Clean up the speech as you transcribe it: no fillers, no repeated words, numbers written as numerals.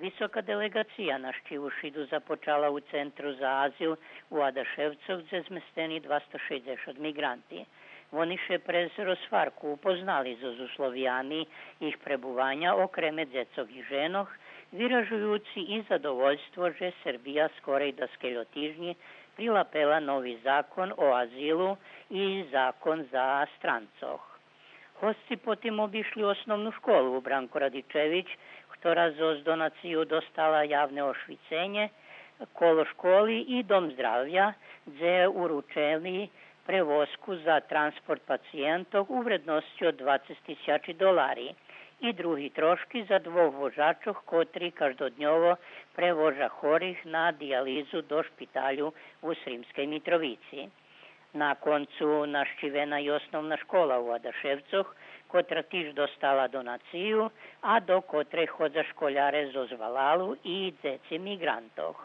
Висока делегација на Штивушиду започала у Центру за азил у Адашевцов, где зместени 260 мигранти. Вони ше през розсварку упознали з условијами их пребувања окреме децог и женох, виражујуци и задовоljstvo že Србија скореј да скелјотижњи прилапела нови закон о азилу и закон за странцох. Гости потим обишли основну школу у Бранко Радичевиć, ktorá zoz donaciju dostala javne ošvicenje, kolo školi i dom zdravlja, gdje uručili prevozku za transport pacijentov u vrednosti od $20,000 i drugi troški za dvoch vožačov, kotri každodnjovo prevoža horih na dijalizu do špitalju u Srimskej Mitrovici. Na koncu našćivena i osnovna škola u Adaševcoh, kotra tiž dostala donaciju, a do kotre hodza školjare zozvalalu i deci migrantoh.